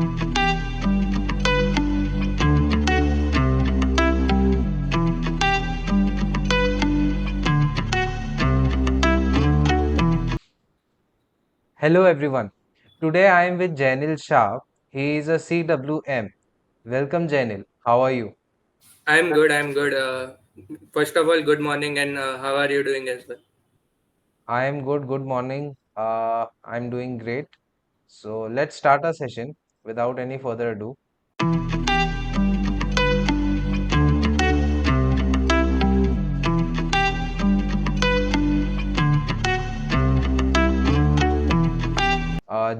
Hello everyone. Today I am with Jainil Shah. He is a CWM. Welcome Jainil. How are you? I'm good. I'm good. First of all, good morning, and how are you doing as well? I am good. Good morning. I'm doing great. So let's start our session without any further ado.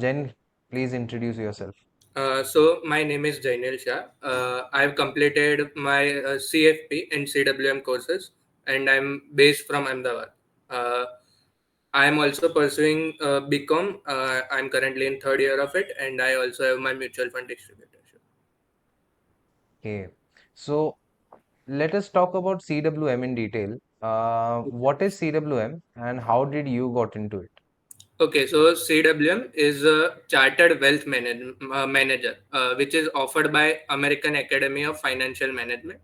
Jainil, please introduce yourself. So my name is Jainil Shah. I've completed my CFP and CWM courses, and I'm based from Ahmedabad. Uh, I'm also pursuing BCom. I'm currently in third year of it, and I also have my mutual fund distributorship. Okay. So let us talk about CWM in detail. What is CWM and how did you got into it? Okay, so CWM is a chartered manager, which is offered by American Academy of Financial Management.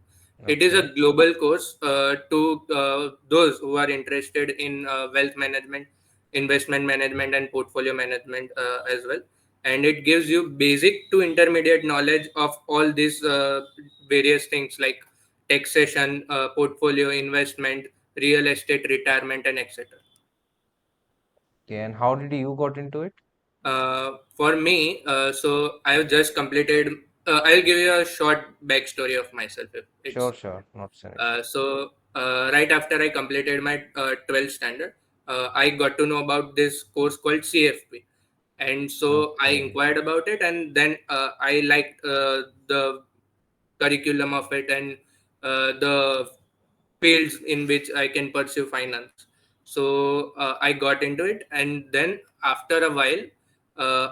It is a Okay. global course to those who are interested in wealth management, investment management, and portfolio management as well. And it gives you basic to intermediate knowledge of all these various things like taxation, portfolio investment, real estate, retirement, and etc. Okay. And how did you got into it? For me, so I've just completed. I'll give you a short backstory of myself. If Sure, it's sure. Not an issue. right after I completed my 12th standard, I got to know about this course called CFP, and so I Okay. inquired about it, and then I liked the curriculum of it and the fields in which I can pursue finance. So I got into it, and then after a while,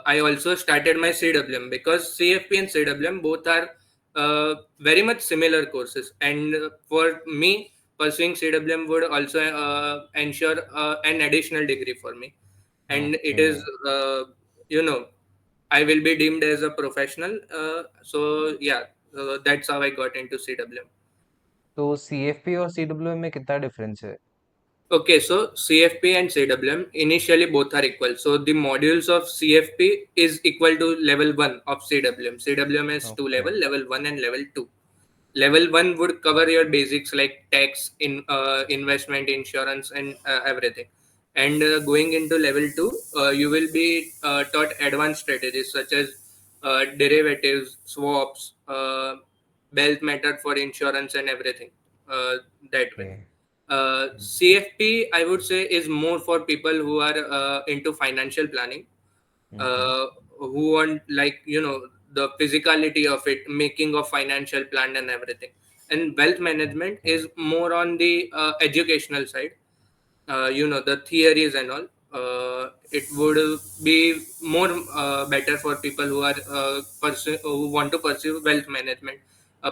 I also started my CWM because CFP and CWM both are very much similar courses. And for me, pursuing CWM would also ensure an additional degree for me, and it is Okay. you know I will be deemed as a professional. So yeah, that's how I got into CWM. तो CFP और CWM में कितना difference है? Okay, so CFP and CWM initially both are equal. So the modules of CFP is equal to level 1 of CWM. CWM has two Okay. level 1 and level 2. Level 1 would cover your basics like tax, investment, insurance, and everything. And going into level 2, you will be taught advanced strategies such as derivatives, swaps, wealth method for insurance, and everything that way. Okay. CFP, I would say, is more for people who are into financial planning, Mm-hmm. uh, who want, like, the physicality of it, making of financial plan and everything. And wealth management Okay. is more on the educational side, the theories and all. It would be more better for people who are who want to pursue wealth management,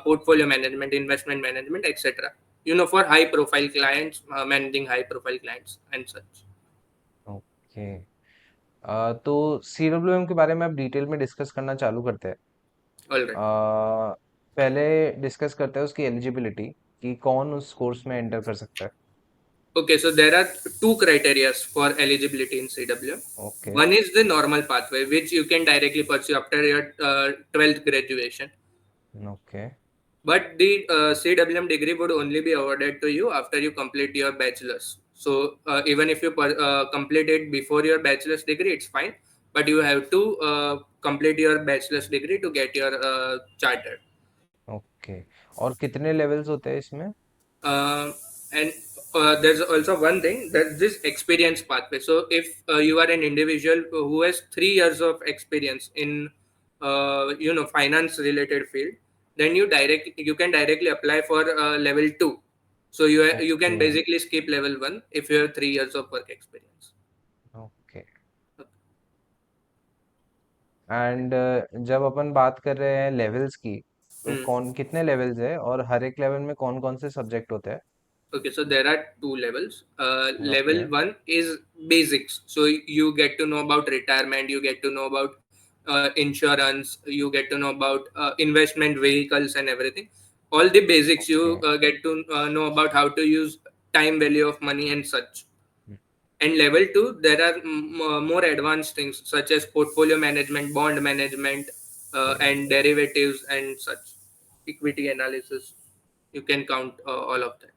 portfolio management, investment management, etc. For high profile clients, managing high profile clients and such. Okay. तो CWM के बारे में अब detail में discuss करना चालू करते हैं। All right. पहले डिस्कस करते हैं उसकी एलिजिबिलिटी कि कौन उस कोर्स में एंटर कर सकता है। Okay, so there are two criteria for eligibility in CWM. Okay. One is the normal pathway, which you can directly pursue after your 12th graduation. Okay. But the CWM degree would only be awarded to you after you complete your bachelor's. So even if you complete it before your bachelor's degree, it's fine. But you have to complete your bachelor's degree to get your chartered. Okay. और कितने levels होते हैं इसमें? uh, and there's also one thing, that this experience pathway. So if you are an individual who has 3 years of experience in finance related field, then you can directly apply for level 2. So you can okay. basically skip level 1 if you have 3 years of work experience. Okay. And जब अपन बात कर रहे हैं levels की, तो Hmm. कौन कितने levels है और हर एक लेवल में कौन कौन से सब्जेक्ट होते हैं? Okay, so there are two levels. Okay. Level 1 is basics. So you get to know about retirement, you get to know about insurance, you get to know about investment vehicles and everything. All the basics you Okay. get to know about how to use time value of money and such. Mm, And level 2, there are more advanced things such as portfolio management, bond management, okay. and derivatives and such, equity analysis. You can count all of that.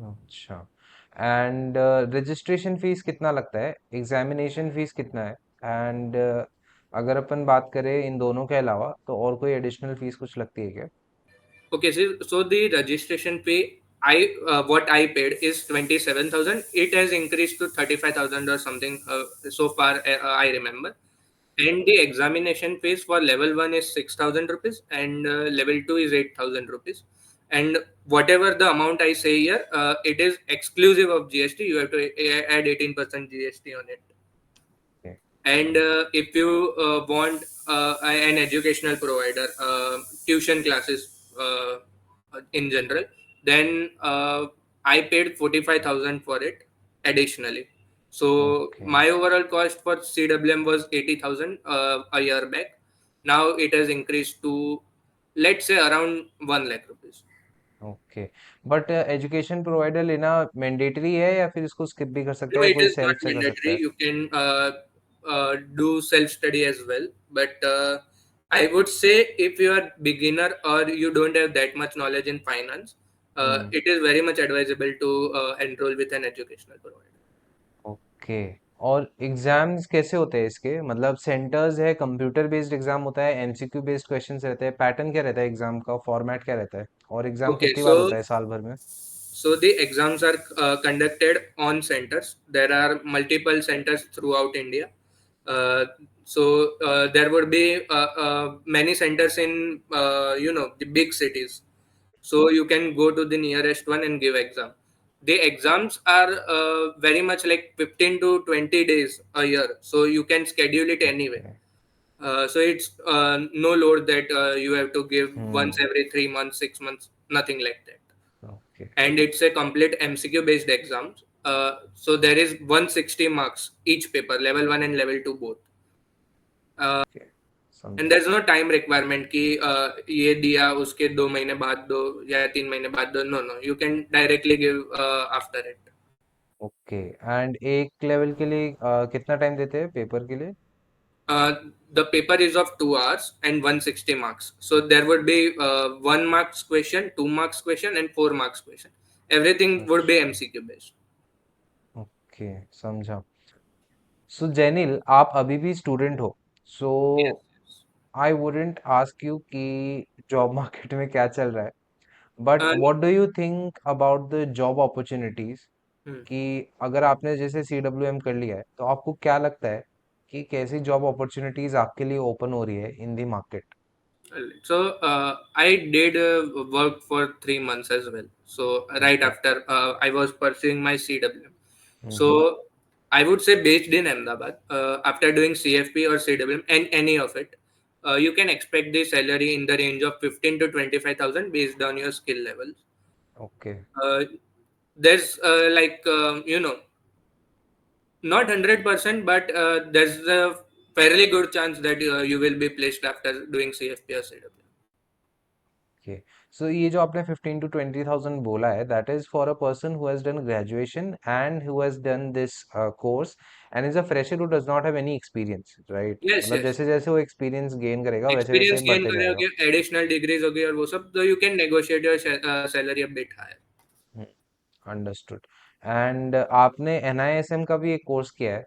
अच्छा and registration fees कितना लगता है examination fees कितना है and अगर अपन बात करें इन दोनों के अलावा तो और कोई एडिशनल फीस कुछ लगती है क्या? Okay, so the registration fee, I what I paid is 27,000. It has increased to 35,000 or something so far. I remember. And the examination fees for level 1 is 6,000 rupees, and level 2 is 8,000 rupees. And whatever the amount I say here, it is exclusive of GST. You have to add 18% GST on it. Okay, And समझा. if you want an educational provider, tuition classes in general, then I paid 45,000 for it additionally. So okay. my overall cost for CWM was 80,000 a year back. Now it has increased to, let's say, around 1 lakh rupees. Okay but education provider लेना mandatory है या फिर इसको skip भी कर सकता No, है it कोई is not सेल्फ से कर सकता mandatory. है? You can do self study as well. But I would say if you are beginner or you don't have that much knowledge in finance, hmm. it is very much advisable to enroll with an educational provider. Okay. और exams कैसे होते हैं इसके मतलब centres है computer based exam होता है MCQ based questions रहते हैं पैटर्न क्या रहता है एग्जाम का फॉर्मेट क्या रहता है और एग्जाम Okay, कितनी बार होता so है साल भर में? the exams are conducted on centers. There are multiple centers throughout India. Uh, there would be many centers in the big cities. So you can go to the nearest one and give exam. The exams are very much like 15 to 20 days a year. So you can schedule it anyway. Okay. So it's no load that you have to give once hmm. every 3 months, 6 months, nothing like that. Okay. And it's a complete MCQ based exam. So there is 160 marks each paper, level 1 and level 2 both. Okay. And समझा. there's no time requirement कि ये दिया उसके 2 महीने बाद दो या 3 महीने बाद दो. No, no, you can directly give after it. Okay and एक लेवल के लिए कितना टाइम देते हैं पेपर के लिए? uh, the paper is of 2 hours and 160 marks. So there would be 1 marks question, 2 marks question, and 4 marks question. Everything would be अच्छा. MCQ based. Okay. समझा. सो जैनिल आप अभी भी स्टूडेंट हो सो Yes. I wouldn't ask you कि job market में क्या चल रहा है but Uh, what do you think about the job opportunities hmm. कि अगर आपने जैसे CWM कर लिया है तो आपको क्या लगता है कि कैसी जॉब अपॉर्चुनिटीज आपके लिए ओपन हो रही है in the market? So I did work for 3 months as well. So right okay. after I was pursuing my CWM. Hmm. So I would say based in Ahmedabad, after doing CFP or CWM and any of it, you can expect the salary in the range of 15 to 25,000 based on your skill levels. Okay. Uh, there's not 100%, but there's a fairly good chance that you will be placed after doing CFP or CWM. Okay. So ये जो आपने 15 to 20,000 बोला है that is for a person who has done graduation and who has done this course and is a fresher who does not have any experience right Yes, मतलब yes. जैसे जैसे वो experience gain करेगा वैसे वैसे experience gain बढ़ते जाएगा. करोगे, एडिशनल डिग्रीज होगी और वो सब, तो you can negotiate your salary a bit higher. Understood. And आपने NISM का भी एक कोर्स किया है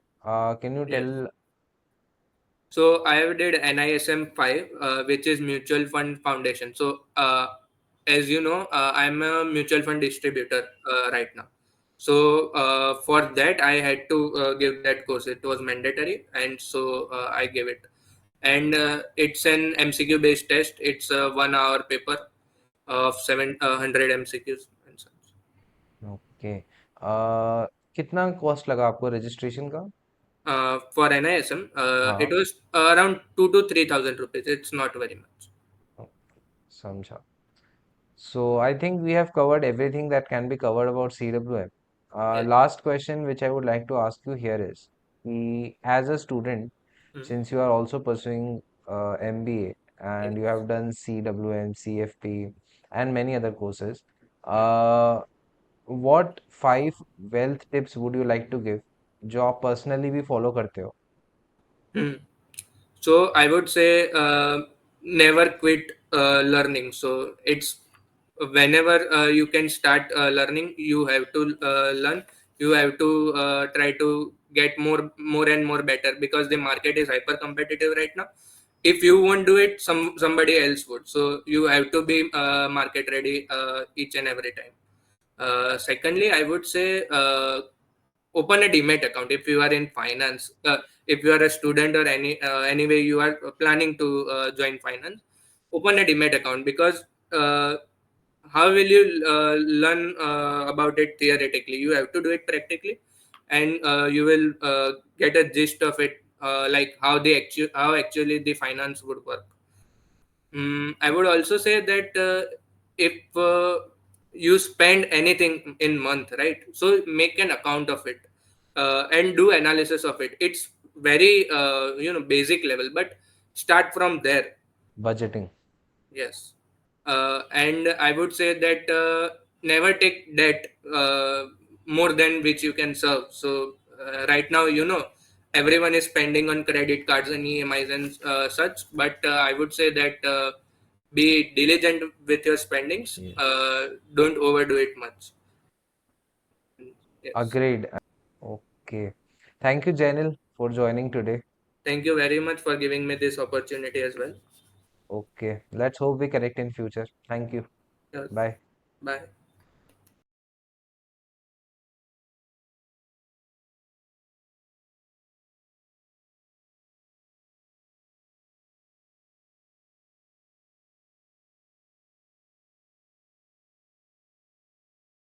can you tell? Yes. So I have did NISM 5, which is Mutual Fund Foundation. So as you know, I'm a mutual fund distributor right now. So for that, I had to give that course. It was mandatory, and so I gave it. And it's an MCQ based test. It's a 1 hour paper of 700 MCQs and such. Okay. कितना cost लगा आपको registration का? For NISM, it हाँ. was around 2 to 3,000 rupees. It's not very much. समझा. So I think we have covered everything that can be covered about CWM. Yes. Last question which I would like to ask you here is, as a student, Hmm. since you are also pursuing MBA and you Yes. have done CWM, CFP, and many other courses, Hmm. uh, what five wealth tips would you like to give जो आप personally भी follow करते हो? Hmm. So I would say never quit learning. So it's whenever you can start learning, you have to learn. You have to try to get more and more better because the market is hyper competitive right now. If you won't do it, somebody else would. So you have to be market ready each and every time. Secondly, I would say open a demat account if you are in finance. If you are a student or anyway you are planning to join finance, open a demat account because uh, how will you learn about it theoretically? You have to do it practically, and you will get a gist of it, like how actually the finance would work. I would also say that if you spend anything in month, right? So make an account of it and do analysis of it. It's very basic level, but start from there. Budgeting. Yes. And I would say that never take debt more than which you can serve. So right now, everyone is spending on credit cards and EMIs and such. But I would say that be diligent with your spendings. Yeah. Don't overdo it much. Yes. Agreed. Okay. Thank you, Jainil, for joining today. Thank you very much for giving me this opportunity as well. Okay. Let's hope we connect in future. Thank you. Yes. Bye. Bye.